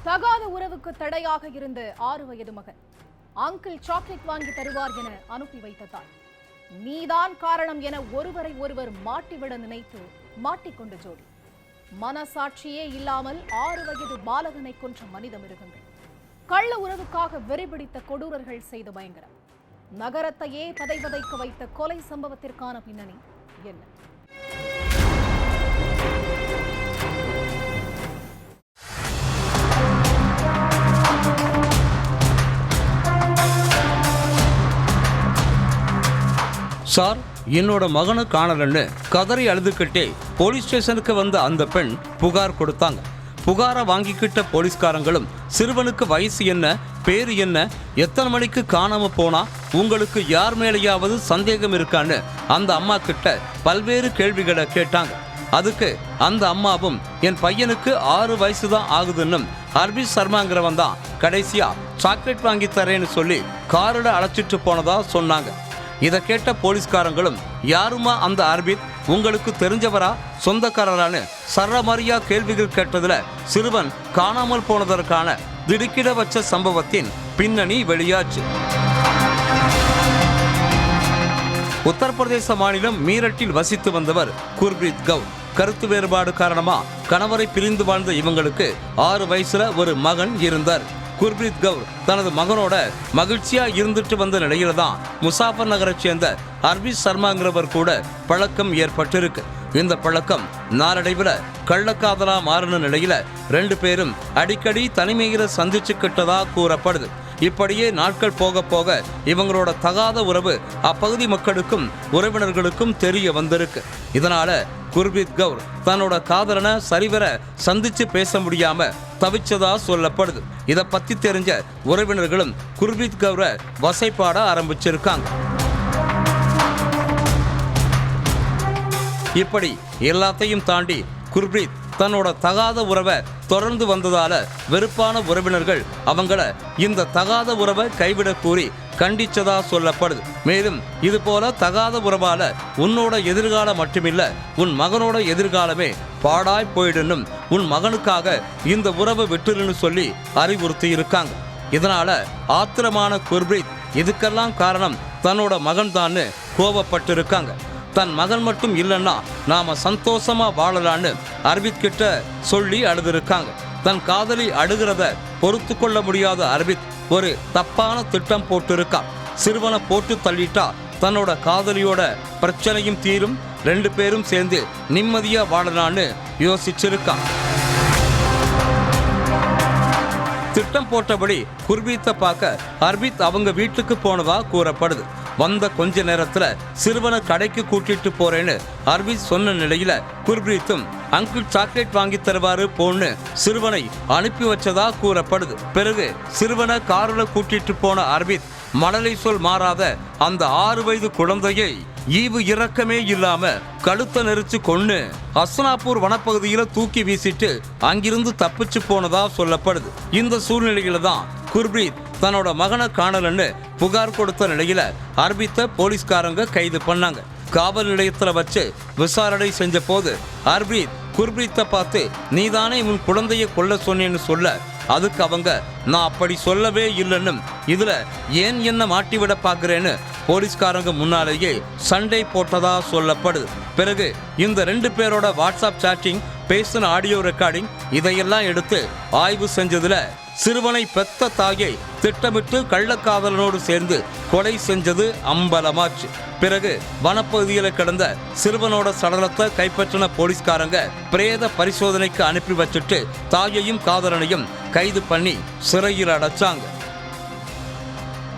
தகாத உறவுக்கு தடையாக இருந்த 6 வயது மகன் அங்கிள் சாக்லேட் வாங்கி தருவார் என அனுப்பி வைத்ததால் நீதான் காரணம் என ஒருவரை ஒருவர் மாட்டிவிட நினைத்து மாட்டிக்கொண்ட ஜோடி. மனசாட்சியே இல்லாமல் 6 வயது பாலகனை கொன்ற மனித மிருகங்கள். கள்ள உறவுக்காக வெறிபிடித்த கொடூரர்கள் செய்த பயங்கரம். நகரத்தையே பதைபதைக்க வைத்த கொலை சம்பவத்திற்கான பின்னணி என்ன? சார், என்னோட மகனை காணலன்னு கதறி அழுதுகிட்டே போலீஸ் ஸ்டேஷனுக்கு வந்த அந்த பெண் புகார் கொடுத்தாங்க. புகாரை வாங்கிக்கிட்ட போலீஸ்காரங்களும் சிறுவனுக்கு வயசு என்ன, பேரு என்ன, எத்தனை மணிக்கு காணாம போனா, உங்களுக்கு யார் மேலேயாவது சந்தேகம் இருக்கான்னு அந்த அம்மா கிட்ட பல்வேறு கேள்விகளை கேட்டாங்க. அதுக்கு அந்த அம்மாவும் என் பையனுக்கு 6 வயசு தான் ஆகுதுன்னும் அர்பித் சர்மாங்கிறவன் தான் கடைசியா சாக்லேட் வாங்கி தரேன்னு சொல்லி காரில் அழைச்சிட்டு போனதா சொன்னாங்க. இதை கேட்ட போலீஸ்காரங்களும் யாருமா அந்த அர்பித், உங்களுக்கு தெரிஞ்சவரா, சொந்தக்காரரான்னு சரமாரியா கேள்விகள் கேட்டதுல சிறுவன் காணாமல் போனதற்கான திடுக்கிட வச்ச சம்பவத்தின் பின்னணி வெளியாச்சு. உத்தரப்பிரதேச மாநிலம் மீரட்டில் வசித்து வந்தவர் குர்பிரீத் கவுர். கருத்து வேறுபாடு காரணமா கணவரை பிரிந்து வாழ்ந்த இவங்களுக்கு 6 வயசுல ஒரு மகன் இருந்தார். குர்பிரீத் கவுர் தனது மகனோட மகிழ்ச்சியா இருந்துட்டு வந்த நிலையில தான் முசாஃபர் நகரை சேர்ந்த அர்பித் சர்மாங்கிறவர் கூட பழக்கம் ஏற்பட்டிருக்கு. இந்த பழக்கம் நாளடைவில் கள்ளக்காதலா மாறின நிலையில 2 பேரும் அடிக்கடி தனிமையில சந்திச்சுக்கிட்டதா கூறப்படுது. இப்படியே நாட்கள் போக போக இவங்களோட தகாத உறவு அப்பகுதி மக்களுக்கும் உறவினர்களுக்கும் தெரிய வந்திருக்கு. இதனால குர்பிரீத் கவுர் தன்னோட காதலனை சரிவர சந்திச்சு பேச முடியாம தவிச்சதா சொல்லப்படுது. இதை பத்தி தெரிஞ்ச உறவினர்களும் குர்பிரீத் கவுரை வசைப்பாட ஆரம்பிச்சிருக்காங்க. இப்படி எல்லாத்தையும் தாண்டி குர்பிரீத் தன்னோட தகாத உறவை தொடர்ந்து வந்ததால வெறுப்பான உறவினர்கள் அவங்கள இந்த தகாத உறவை கைவிட கூறி கண்டிச்சதா சொல்லப்படுது. மேலும் இது போல தகாத உறவால உன்னோட எதிர்காலம் மட்டுமில்ல, உன் மகனோட எதிர்காலமே பாடாய் போயிடுன்னு உன் மகனுக்காக இந்த உறவை விட்டுருன்னு சொல்லி அறிவுறுத்தி இருக்காங்க. இதனால ஆத்திரமான குர்பிரீத் இதுக்கெல்லாம் காரணம் தன்னோட மகன் தான்னு கோபப்பட்டிருக்காங்க. தன் மகன் மட்டும் இல்லைன்னா நாம சந்தோஷமா வாழலான்னு அர்பித் கிட்ட சொல்லி அழுதுருக்காங்க. தன் காதலி அழுகிறத பொறுத்து கொள்ள முடியாத அர்பித் ஒரு தப்பான திட்டம் போட்டிருக்கான். சிறுவனை போட்டு தள்ளிட்டா தன்னோட காதலியோட பிரச்சனையும் தீரும், 2 பேரும் சேர்ந்து நிம்மதியா வாழலான்னு யோசிச்சிருக்கான். திட்டம் போட்டபடி குர்பீத்தை பார்க்க அர்பித் அவங்க வீட்டுக்கு போனதா கூறப்படுது. வந்த கொஞ்ச நேரத்துல சிறுவனை கடைக்கு கூட்டிட்டு போறேன்னு அர்பித் சொன்ன நிலையில குர்பீத்தும் அங்கிள் சாக்லேட் வாங்கி தருவாரு போன்னு சிறுவனை அனுப்பி வச்சதா கூறப்படுது. பிறகு சிறுவனை காரில் கூட்டிட்டு போன அர்பித் மழலை சொல் மாறாத அந்த 6 வயது குழந்தையை ஈவு இரக்கமே இல்லாம கழுத்தை நெரிச்சு கொன்னு அஸ்னாப்பூர் வனப்பகுதியில தூக்கி வீசிட்டு அங்கிருந்து தப்பிச்சு போனதா சொல்லப்படுது. இந்த சூழ்நிலையில தான் குர்பீத் தன்னோட மகனை காணலன்னு புகார் கொடுத்த நிலையில அர்பித்தை போலீஸ்காரங்க கைது பண்ணாங்க. காவல் நிலையத்துல வச்சு விசாரணை செஞ்ச போது அர்பித் குர்பீத்தை பார்த்து நீதானே உன் குழந்தைய கொல்ல சொன்னேன்னு சொல்ல, அதுக்கு அவங்க நான் அப்படி சொல்லவே இல்லைன்னு இதுல ஏன் என்ன மாட்டிவிட பாக்குறேன்னு போலீஸ்காரங்க முன்னாலேயே சண்டை போட்டதா சொல்லப்படுது. பிறகு இந்த 2 பேரோட வாட்ஸ்அப் சாட்டிங், பேசின ஆடியோ ரெக்கார்டிங் இதையெல்லாம் எடுத்து ஆய்வு செஞ்சதுல சிறுவனை பெத்த தாயை திட்டமிட்டு கள்ளக்காதலனோடு சேர்ந்து கொலை செஞ்சது அம்பலமாச்சு. பிறகு வனப்பகுதியில் கிடந்த சிறுவனோட சடலத்தை கைப்பற்றின போலீஸ்காரங்க பிரேத பரிசோதனைக்கு அனுப்பி வச்சுட்டு தாயையும் காதலனையும் கைது பண்ணி சிறையில் அடைச்சாங்க.